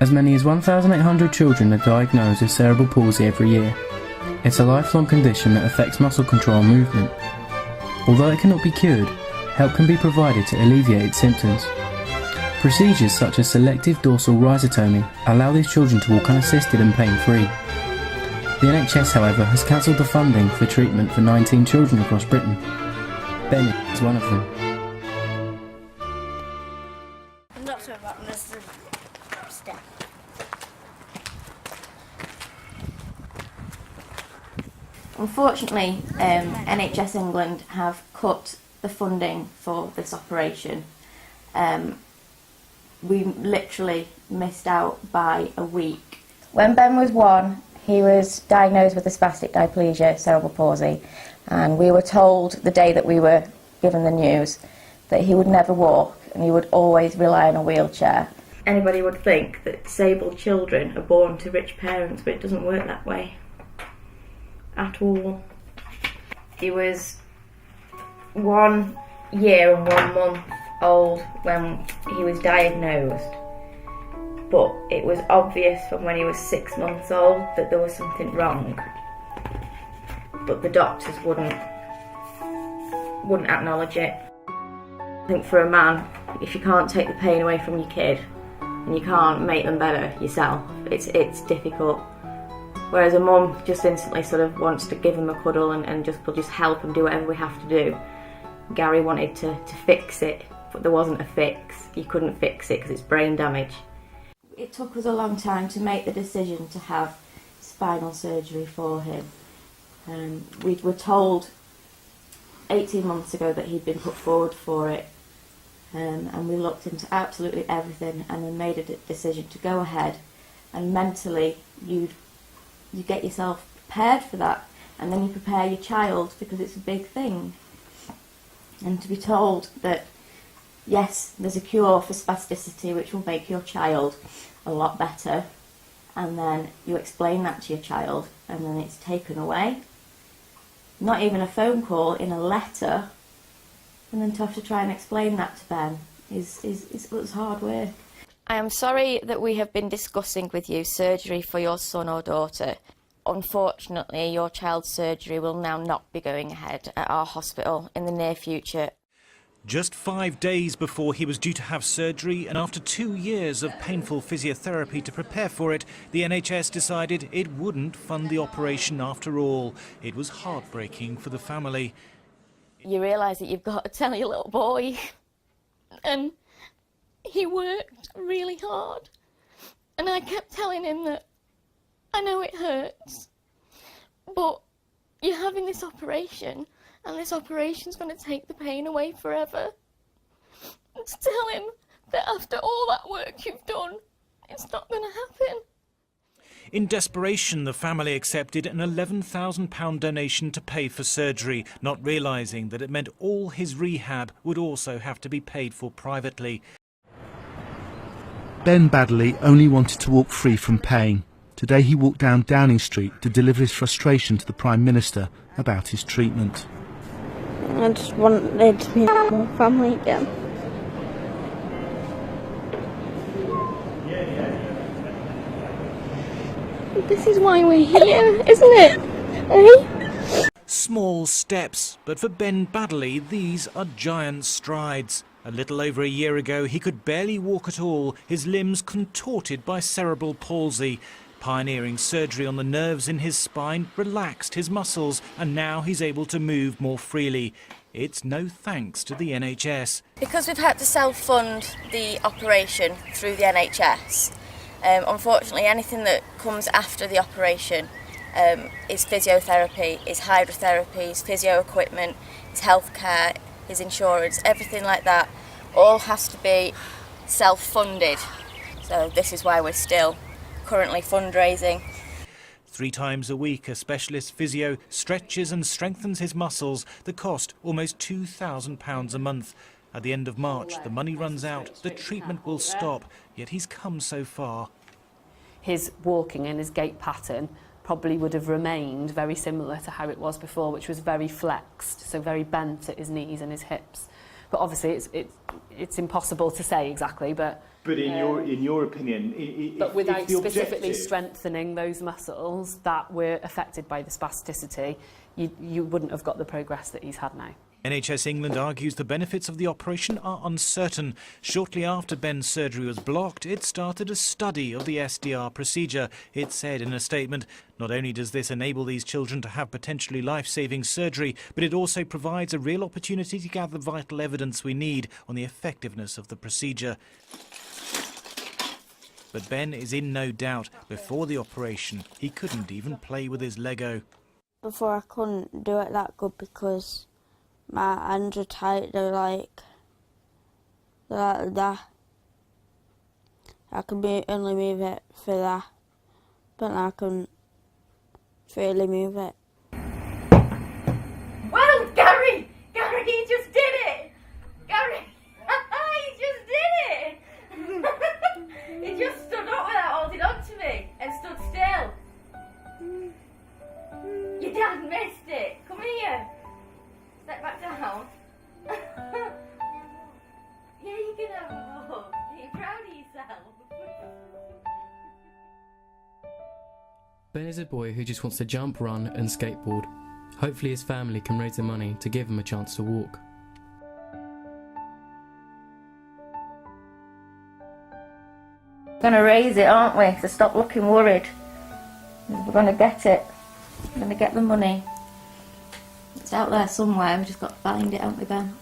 As many as 1,800 children are diagnosed with cerebral palsy every year. It's a lifelong condition that affects muscle control and movement. Although it cannot be cured, help can be provided to alleviate its symptoms. Procedures such as selective dorsal rhizotomy allow these children to walk unassisted and pain-free. The NHS, however, has cancelled the funding for treatment for 19 children across Britain. Ben is one of them. I'm not sure about this step. Unfortunately, NHS England have cut the funding for this operation. We literally missed out by a week. When Ben was 1, he was diagnosed with a spastic diplegia, cerebral palsy, and we were told the day that we were given the news that he would never walk and he would always rely on a wheelchair. Anybody would think that disabled children are born to rich parents, but it doesn't work that way at all. He was 1 year and 1 month old when he was diagnosed, but it was obvious from when he was 6 months old that there was something wrong, but the doctors wouldn't acknowledge it. I think for a man, if you can't take the pain away from your kid and you can't make them better yourself, it's difficult. Whereas a mum just instantly sort of wants to give him a cuddle and we'll just help him do whatever we have to do. Gary wanted to fix it, but there wasn't a fix. You couldn't fix it because it's brain damage. It took us a long time to make the decision to have spinal surgery for him. We were told 18 months ago that he'd been put forward for it, and we looked into absolutely everything and then made a decision to go ahead. And mentally, you get yourself prepared for that, and then you prepare your child because it's a big thing. And to be told that, yes, there's a cure for spasticity which will make your child a lot better, and then you explain that to your child, and then it's taken away. Not even a phone call, in a letter, and then to have to try and explain that to Ben it was hard work. I am sorry that we have been discussing with you surgery for your son or daughter. Unfortunately, your child's surgery will now not be going ahead at our hospital in the near future. Just 5 days before he was due to have surgery, and after 2 years of painful physiotherapy to prepare for it, the NHS decided it wouldn't fund the operation after all. It was heartbreaking for the family. You realise that you've got to tell your little boy, and he worked really hard, and I kept telling him that I know it hurts, but you're having this operation, and this operation's going to take the pain away forever. And to tell him that after all that work you've done, it's not going to happen. In desperation, the family accepted an £11,000 donation to pay for surgery, not realising that it meant all his rehab would also have to be paid for privately. Ben Baddeley only wanted to walk free from pain. Today he walked down Downing Street to deliver his frustration to the Prime Minister about his treatment. I just wanted to be a normal family again. This is why we're here, isn't it? Eh? Small steps, but for Ben Baddeley, these are giant strides. A little over a year ago, he could barely walk at all, his limbs contorted by cerebral palsy. Pioneering surgery on the nerves in his spine relaxed his muscles, and now he's able to move more freely. It's no thanks to the NHS. Because we've had to self-fund the operation through the NHS, unfortunately anything that comes after the operation is physiotherapy, is hydrotherapy, is physio equipment, is healthcare, is insurance, everything like that, all has to be self-funded. So this is why we're still currently fundraising. 3 times a week, a specialist physio stretches and strengthens his muscles. The cost, almost £2,000 a month. At the end of March, the money runs out, the treatment will stop, yet he's come so far. His walking and his gait pattern probably would have remained very similar to how it was before, which was very flexed, so very bent at his knees and his hips. But obviously it's impossible to say exactly, but in your opinion, but without if the specifically objective... strengthening those muscles that were affected by the spasticity, you wouldn't have got the progress that he's had now. NHS England argues the benefits of the operation are uncertain. Shortly after Ben's surgery was blocked, it started a study of the SDR procedure. It said in a statement, not only does this enable these children to have potentially life-saving surgery, but it also provides a real opportunity to gather vital evidence we need on the effectiveness of the procedure. But Ben is in no doubt. Before the operation, he couldn't even play with his Lego. Before I couldn't do it that good because my hands are tight, they're like that. I can only move it for that, but I can really move it. Well, Gary! Gary, he just did it! Gary! He just did it! He just stood up without holding on to me and stood still. Your dad missed it. Come here. Step back down. Yeah, you can have a hug. Are you proud of yourself? Ben is a boy who just wants to jump, run and skateboard. Hopefully his family can raise the money to give him a chance to walk. We're going to raise it, aren't we? So stop looking worried. We're going to get it. We're going to get the money. It's out there somewhere, we've just got to find it, haven't we, Ben?